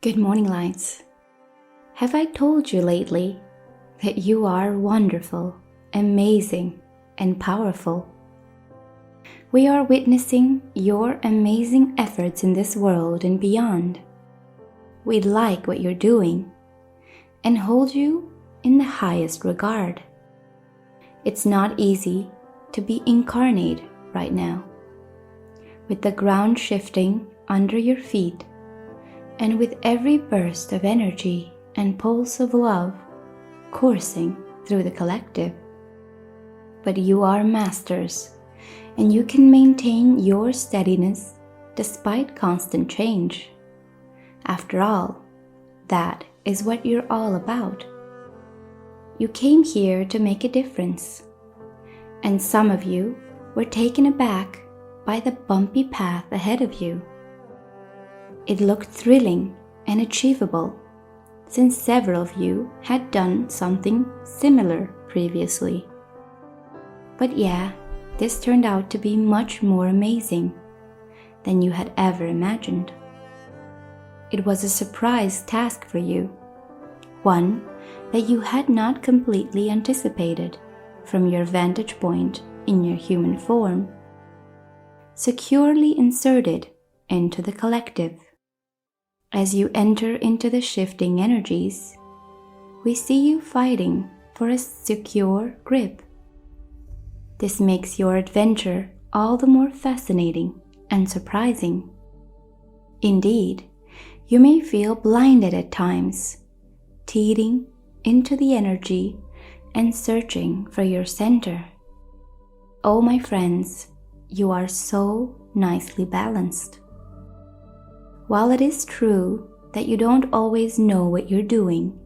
Good morning, lights. Have I told you lately that you are wonderful, amazing, and powerful? We are witnessing your amazing efforts in this world and beyond. We like what you're doing and hold you in the highest regard. It's not easy to be incarnate right now, with the ground shifting under your feet and with every burst of energy and pulse of love coursing through the collective. But you are masters, and you can maintain your steadiness despite constant change. After all, that is what you're all about. You came here to make a difference, and some of you were taken aback by the bumpy path ahead of you. It looked thrilling and achievable, since several of you had done something similar previously. But yeah, this turned out to be much more amazing than you had ever imagined. It was a surprise task for you, one that you had not completely anticipated from your vantage point in your human form, securely inserted into the collective. As you enter into the shifting energies, we see you fighting for a secure grip. This makes your adventure all the more fascinating and surprising. Indeed, you may feel blinded at times, teetering into the energy and searching for your center. Oh, my friends, you are so nicely balanced. While it is true that you don't always know what you're doing,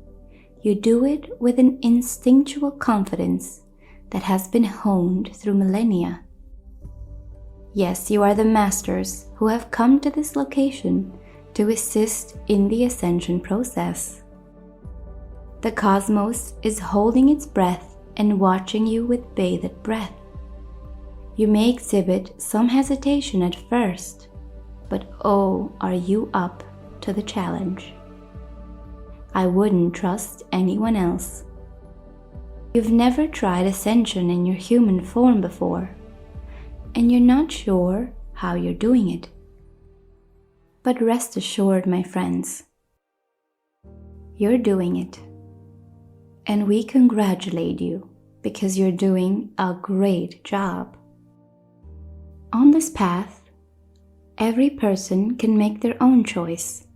you do it with an instinctual confidence that has been honed through millennia. Yes, you are the masters who have come to this location to assist in the Ascension process. The cosmos is holding its breath and watching you with bated breath. You may exhibit some hesitation at first, but oh, are you up to the challenge? I wouldn't trust anyone else. You've never tried Ascension in your human form before, and you're not sure how you're doing it. But rest assured, my friends, you're doing it. And we congratulate you because you're doing a great job. On this path, every person can make their own choice,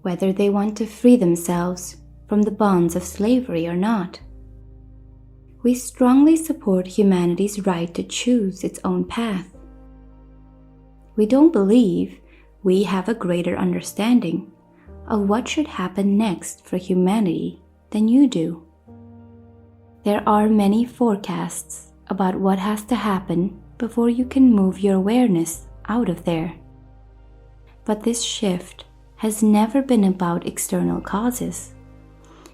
whether they want to free themselves from the bonds of slavery or not. We strongly support humanity's right to choose its own path. We don't believe we have a greater understanding of what should happen next for humanity than you do. There are many forecasts about what has to happen before you can move your awareness out of there. But this shift has never been about external causes.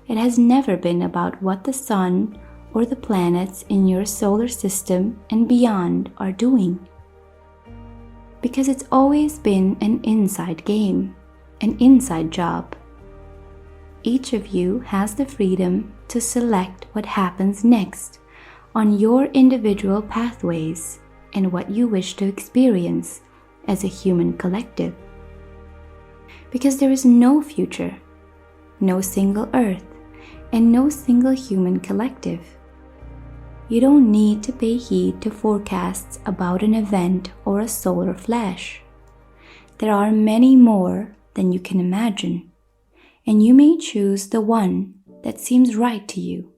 It has never been about what the sun or the planets in your solar system and beyond are doing. Because it's always been an inside game, an inside job. Each of you has the freedom to select what happens next on your individual pathways and what you wish to experience as a human collective. Because there is no future, no single Earth, and no single human collective. You don't need to pay heed to forecasts about an event or a solar flash. There are many more than you can imagine, and you may choose the one that seems right to you.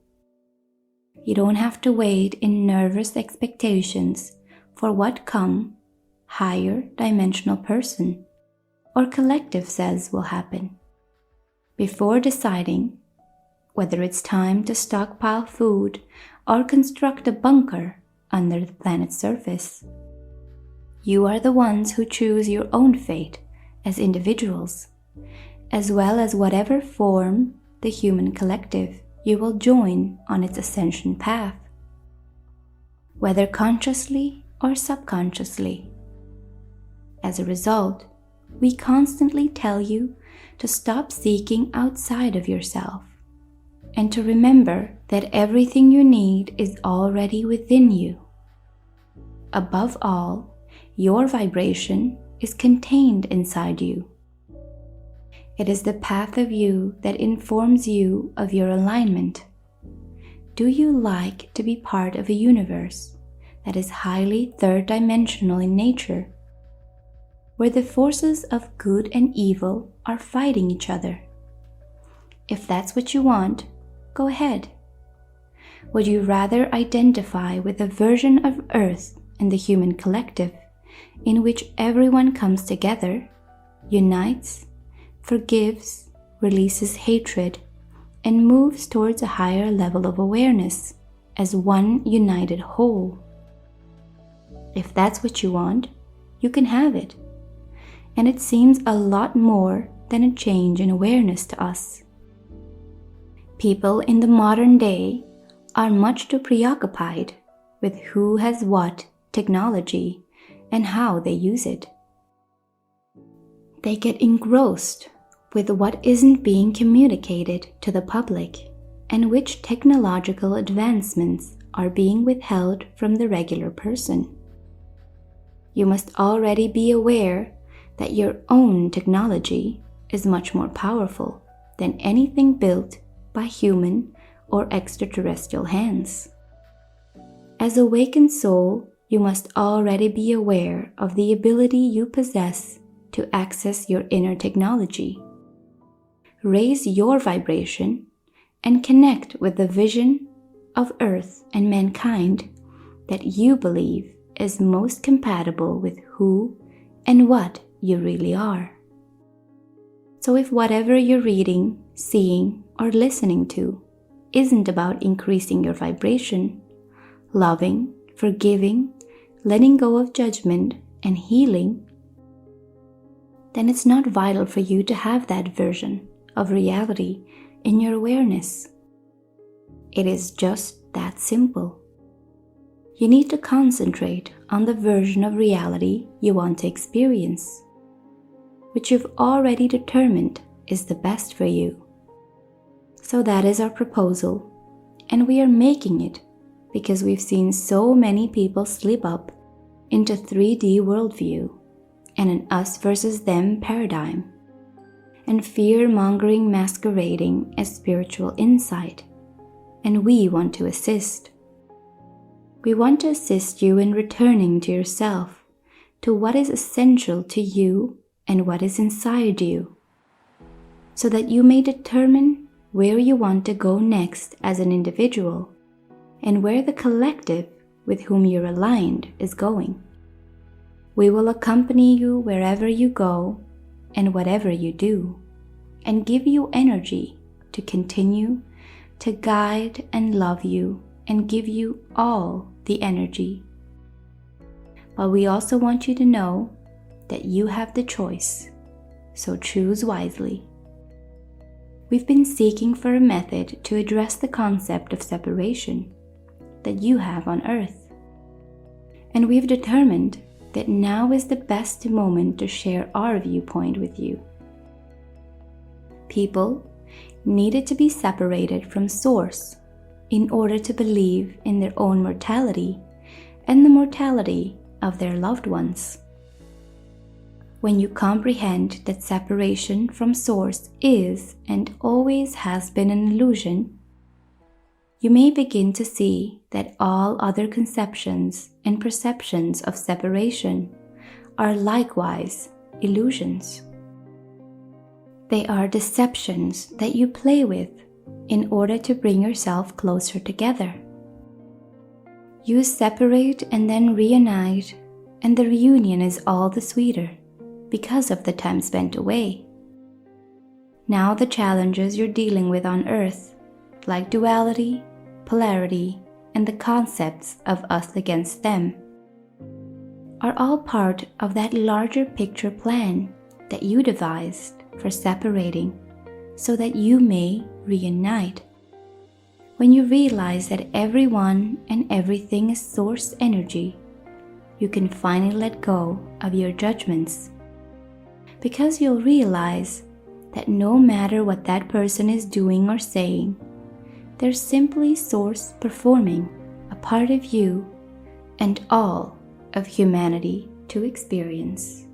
You don't have to wait in nervous expectations for what higher dimensional person or collective says will happen. Before deciding whether it's time to stockpile food or construct a bunker under the planet's surface, you are the ones who choose your own fate as individuals, as well as whatever form the human collective you will join on its ascension path, whether consciously or subconsciously. As a result, we constantly tell you to stop seeking outside of yourself and to remember that everything you need is already within you. Above all, your vibration is contained inside you. It is the path of you that informs you of your alignment. Do you like to be part of a universe that is highly third-dimensional in nature, where the forces of good and evil are fighting each other? If that's what you want, go ahead. Would you rather identify with a version of Earth and the human collective in which everyone comes together, unites, forgives, releases hatred, and moves towards a higher level of awareness as one united whole? If that's what you want, you can have it. And it seems a lot more than a change in awareness to us. People in the modern day are much too preoccupied with who has what technology and how they use it. They get engrossed with what isn't being communicated to the public and which technological advancements are being withheld from the regular person. You must already be aware that your own technology is much more powerful than anything built by human or extraterrestrial hands. As awakened soul, you must already be aware of the ability you possess to access your inner technology. Raise your vibration and connect with the vision of Earth and mankind that you believe is most compatible with who and what you really are. So if whatever you're reading, seeing, or listening to isn't about increasing your vibration, loving, forgiving, letting go of judgment, and healing, then it's not vital for you to have that version of reality in your awareness. It is just that simple. You need to concentrate on the version of reality you want to experience, which you've already determined is the best for you. So that is our proposal, and we are making it because we've seen so many people slip up into 3D worldview and an us versus them paradigm, and fear-mongering masquerading as spiritual insight, and we want to assist. We want to assist you in returning to yourself, to what is essential to you and what is inside you, so that you may determine where you want to go next as an individual and where the collective with whom you're aligned is going. We will accompany you wherever you go and whatever you do, and give you energy to continue to guide and love you and give you all the energy. But we also want you to know that you have the choice, so choose wisely. We've been seeking for a method to address the concept of separation that you have on Earth, and we've determined that now is the best moment to share our viewpoint with you. People needed to be separated from Source in order to believe in their own mortality and the mortality of their loved ones. When you comprehend that separation from Source is and always has been an illusion, you may begin to see that all other conceptions and perceptions of separation are likewise illusions. They are deceptions that you play with in order to bring yourself closer together. You separate and then reunite, and the reunion is all the sweeter because of the time spent away. Now the challenges you're dealing with on Earth, like duality, polarity, and the concepts of us against them, are all part of that larger picture plan that you devised for separating so that you may reunite. When you realize that everyone and everything is Source energy, you can finally let go of your judgments, because you'll realize that no matter what that person is doing or saying, they're simply Source performing a part of you and all of humanity to experience.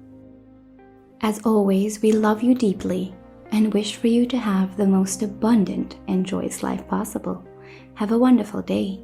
As always, we love you deeply and wish for you to have the most abundant and joyous life possible. Have a wonderful day.